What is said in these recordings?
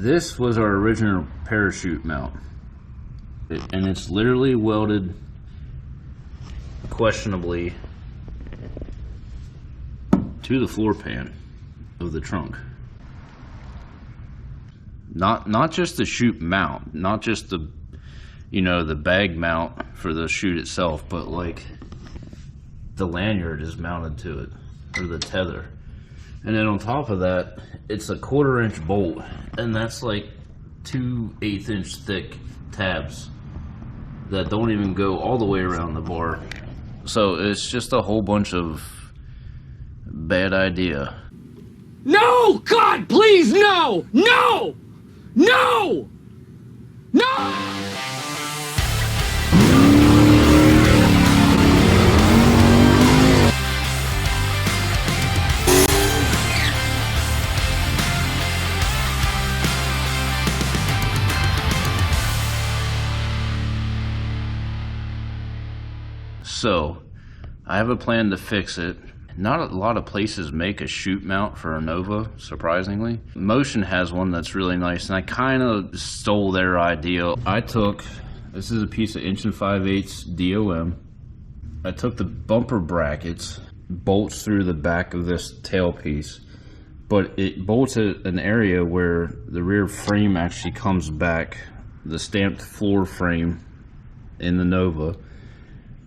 This was our original parachute mount. And it's literally welded, questionably, to the floor pan of the trunk. Not just the chute mount, not just the, you know, the bag mount for the chute itself, but like the lanyard is mounted to it, or the tether. And then on top of that, it's a 1/4 inch bolt, and that's like 2 1/8 inch thick tabs that don't even go all the way around the bar. So it's just a whole bunch of bad idea. No! God, please, no! No! No! No! So I have a plan to fix it. Not a lot of places make a chute mount for a Nova, surprisingly. Motion has one that's really nice, and I kind of stole their idea. This is a piece of 1 5/8 DOM. I took the bumper brackets, bolts through the back of this tailpiece, but it bolts at an area where the rear frame actually comes back, the stamped floor frame in the Nova.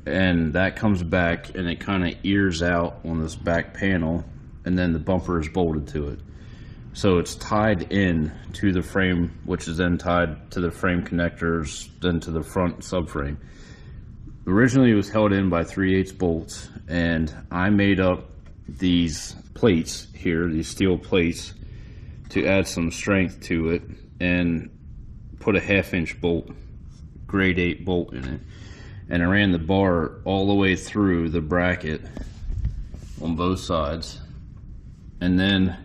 And that comes back and it kind of ears out on this back panel, and then the bumper is bolted to it. So it's tied in to the frame, which is then tied to the frame connectors, then to the front subframe. Originally it was held in by 3/8 bolts, and I made up these plates here, these steel plates, to add some strength to it, and put a 1/2 inch bolt, grade 8 bolt in it. And I ran the bar all the way through the bracket on both sides. And then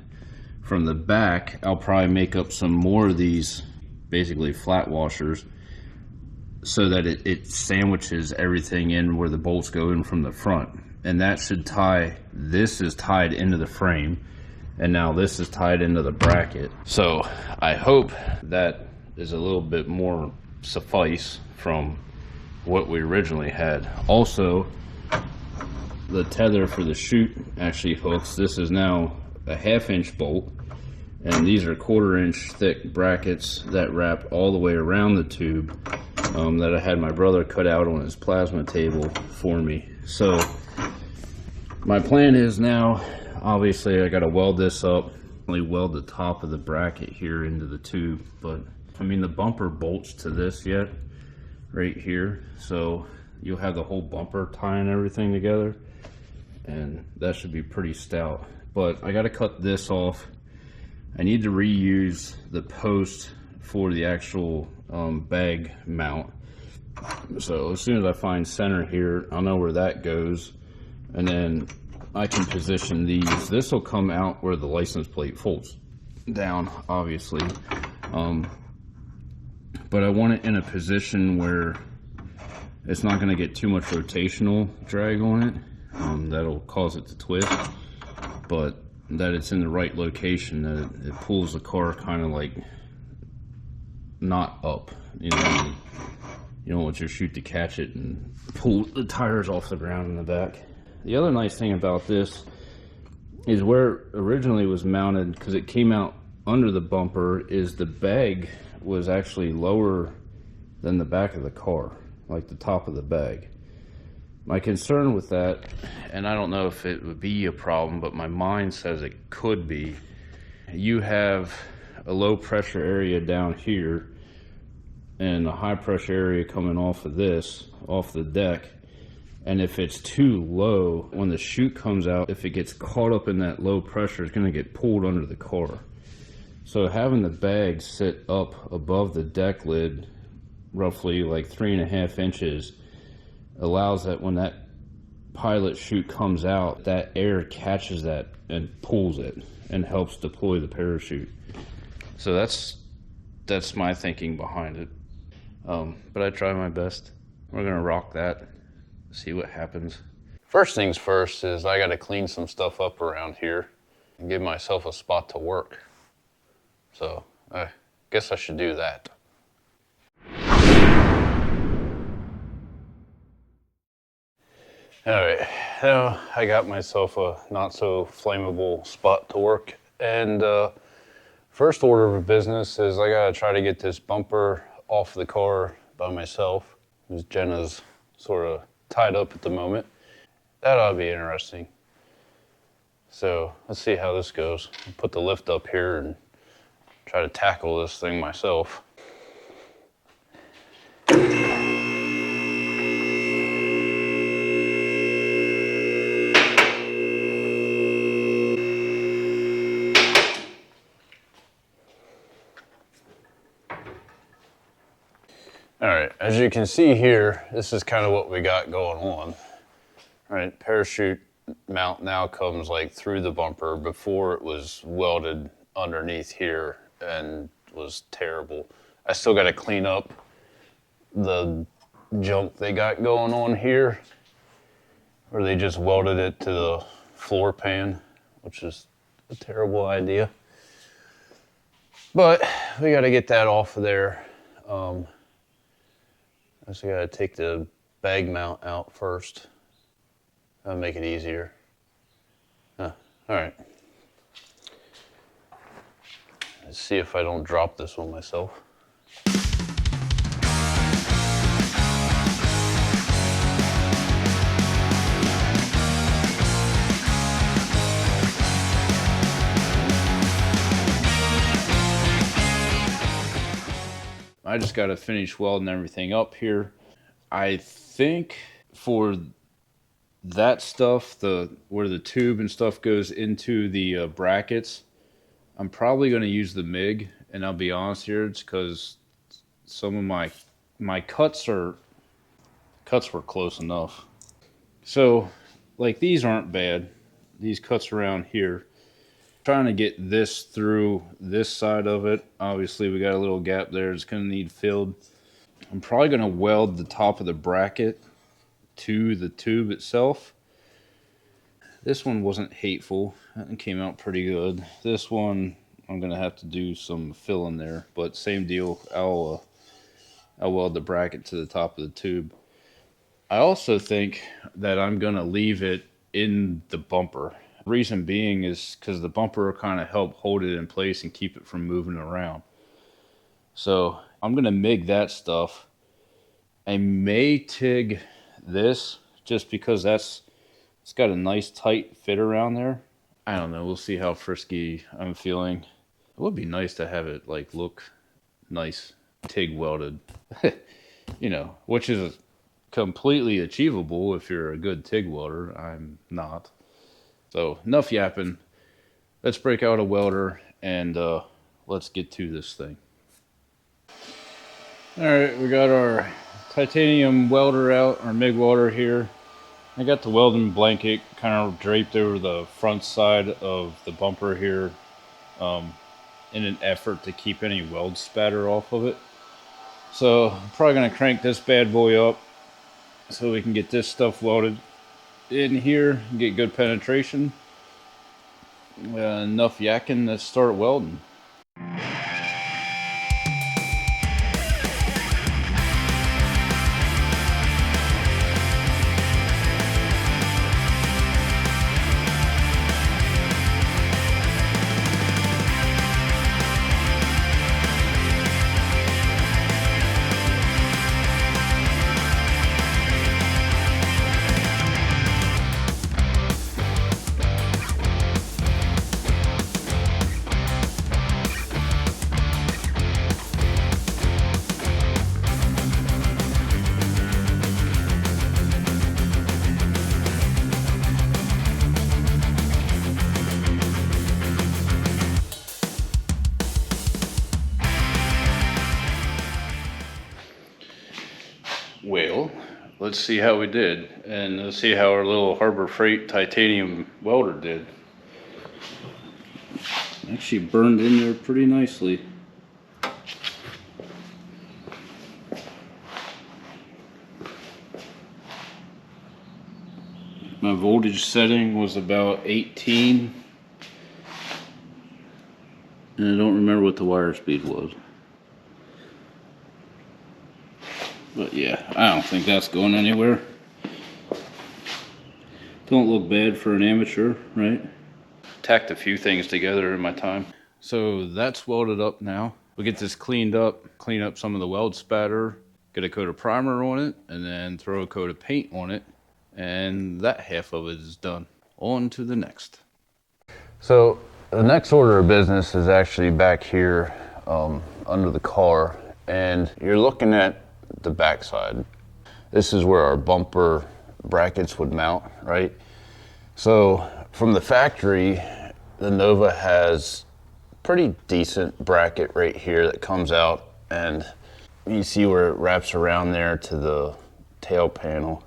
from the back, I'll probably make up some more of these basically flat washers so that it sandwiches everything in where the bolts go in from the front. And that should tie, this is tied into the frame, and now this is tied into the bracket. So I hope that is a little bit more suffice from what we originally had. Also, the tether for the chute actually hooks. This is now a 1/2 inch bolt, and these are 1/4 inch thick brackets that wrap all the way around the tube, that I had my brother cut out on his plasma table for me. So my plan is now, obviously I got to weld this up, only weld the top of the bracket here into the tube, but I mean the bumper bolts to this yet right here, so you'll have the whole bumper tying everything together, and that should be pretty stout. But I got to cut this off. I need to reuse the post for the actual bag mount. So as soon as I find center here, I'll know where that goes, and then I can position these. This will come out where the license plate folds down, obviously. But I want it in a position where it's not going to get too much rotational drag on it. That'll cause it to twist, but that it's in the right location, that it pulls the car kind of like not up. You know, you don't want your chute to catch it and pull the tires off the ground in the back. The other nice thing about this is where it originally was mounted, because it came out under the bumper, is the bag was actually lower than the back of the car, like the top of the bag. My concern with that, and I don't know if it would be a problem, but my mind says it could be, you have a low pressure area down here and a high pressure area coming off of this, off the deck. And if it's too low, when the chute comes out, if it gets caught up in that low pressure, it's going to get pulled under the car. So having the bag sit up above the deck lid, roughly like 3.5 inches, allows that when that pilot chute comes out, that air catches that and pulls it and helps deploy the parachute. So that's my thinking behind it. But I try my best. We're gonna rock that, see what happens. First things first is I gotta clean some stuff up around here and give myself a spot to work. So guess I should do that. All right, now I got myself a not so flammable spot to work. And first order of business is I gotta try to get this bumper off the car by myself, because Jenna's sort of tied up at the moment. That ought to be interesting. So let's see how this goes. I'll put the lift up here and try to tackle this thing myself. All right, as you can see here, this is kind of what we got going on. All right, parachute mount now comes like through the bumper. Before it was welded underneath here and was terrible. I still got to clean up the junk they got going on here, where they just welded it to the floor pan, which is a terrible idea. But we got to get that off of there. I just got to take the bag mount out first. That'll make it easier. All right. Let's see if I don't drop this one myself. I just got to finish welding everything up here. I think for that stuff, where the tube and stuff goes into the brackets, I'm probably going to use the MIG. And I'll be honest here, it's because some of my cuts were close enough. So like these aren't bad. These cuts around here. Trying to get this through this side of it. Obviously we got a little gap there, it's going to need filled. I'm probably going to weld the top of the bracket to the tube itself. This one wasn't hateful, that came out pretty good. This one I'm going to have to do some filling there, but same deal. I'll weld the bracket to the top of the tube. I also think that I'm going to leave it in the bumper. Reason being is because the bumper will kind of help hold it in place and keep it from moving around. So I'm going to MIG that stuff. I may TIG this just because it's got a nice tight fit around there. I don't know, we'll see how frisky I'm feeling. It would be nice to have it like look nice TIG welded, you know, which is completely achievable if you're a good TIG welder. I'm not. So enough yapping. Let's break out a welder and let's get to this thing. All right, we got our titanium welder out, our MIG welder here. I got the welding blanket kind of draped over the front side of the bumper here in an effort to keep any weld spatter off of it. So I'm probably going to crank this bad boy up so we can get this stuff welded in here and get good penetration. Enough yakking, let's start welding. Well, let's see how we did, and let's see how our little Harbor Freight titanium welder did. Actually burned in there pretty nicely. My voltage setting was about 18, and I don't remember what the wire speed was. But yeah, I don't think that's going anywhere. Don't look bad for an amateur, right? Tacked a few things together in my time. So that's welded up now. We'll get this cleaned up, clean up some of the weld spatter, get a coat of primer on it, and then throw a coat of paint on it. And that half of it is done. On to the next. So the next order of business is actually back here under the car, and you're looking at the backside. This is where our bumper brackets would mount, right? So from the factory, the Nova has pretty decent bracket right here that comes out, and you see where it wraps around there to the tail panel.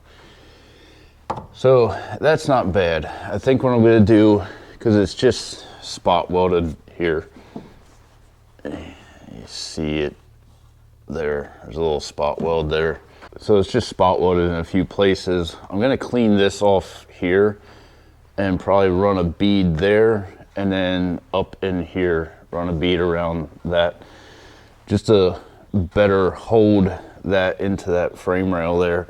So that's not bad. I think what I'm gonna do, because it's just spot welded here, you see it there, there's a little spot weld there. So it's just spot welded in a few places. I'm gonna clean this off here and probably run a bead there, and then up in here, run a bead around that, just to better hold that into that frame rail there.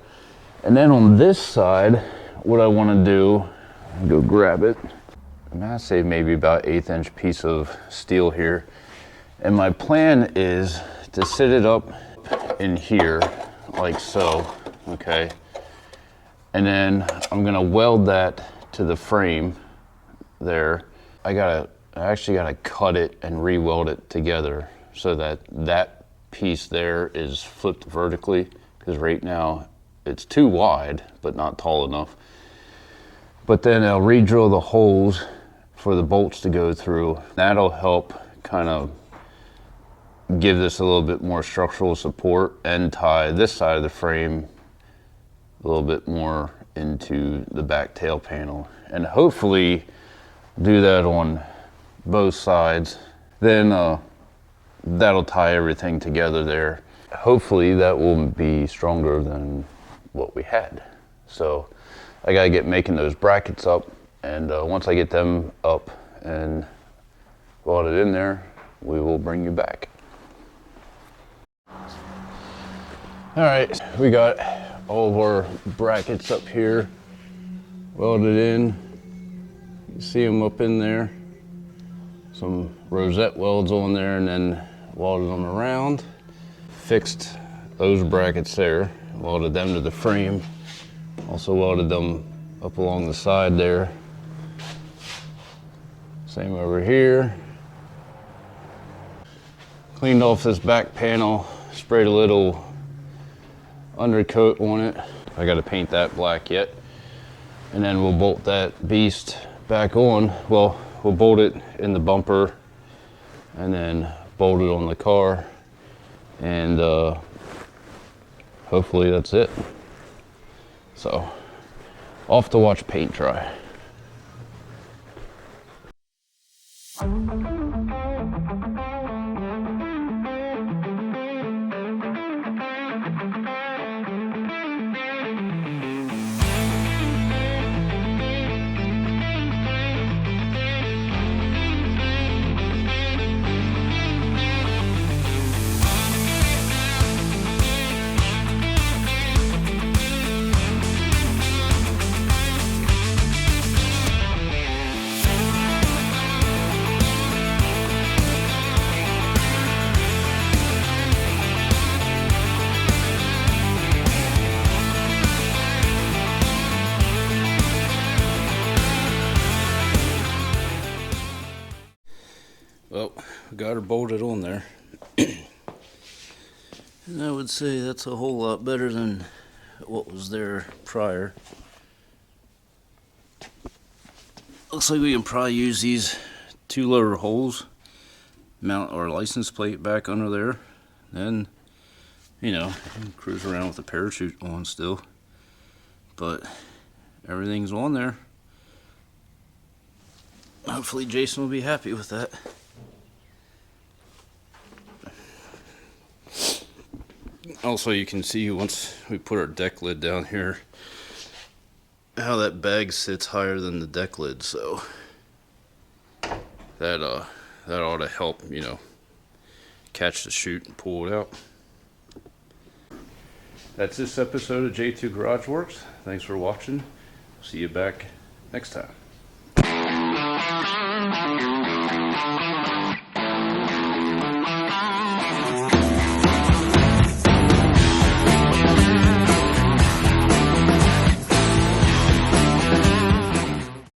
And then on this side, what I wanna do, go grab it. I'm gonna say maybe about 1/8 inch piece of steel here. And my plan is to sit it up in here, like so, okay? And then I'm gonna weld that to the frame there. I actually gotta cut it and re-weld it together so that that piece there is flipped vertically, because right now it's too wide, but not tall enough. But then I'll re-drill the holes for the bolts to go through. That'll help kind of give this a little bit more structural support and tie this side of the frame a little bit more into the back tail panel, and hopefully do that on both sides. Then that'll tie everything together there. Hopefully that will be stronger than what we had. So I gotta get making those brackets up, and once I get them up and welded in there, we will bring you back. All right, we got all of our brackets up here welded in. You see them up in there. Some rosette welds on there, and then welded them around. Fixed those brackets there, welded them to the frame. Also welded them up along the side there. Same over here. Cleaned off this back panel, sprayed a little undercoat on it. I gotta paint that black yet. And then we'll bolt that beast back on. Well, we'll bolt it in the bumper and then bolt it on the car. And hopefully that's it. So, off to watch paint dry. Well, got her bolted on there. And I would say that's a whole lot better than what was there prior. Looks like we can probably use these 2 lower holes, mount our license plate back under there, then, you know, cruise around with the parachute on still. But everything's on there. Hopefully Jason will be happy with that. Also, you can see once we put our deck lid down here, how that bag sits higher than the deck lid, so that ought to help, you know, catch the chute and pull it out. That's this episode of J2 Garage Works. Thanks for watching. See you back next time.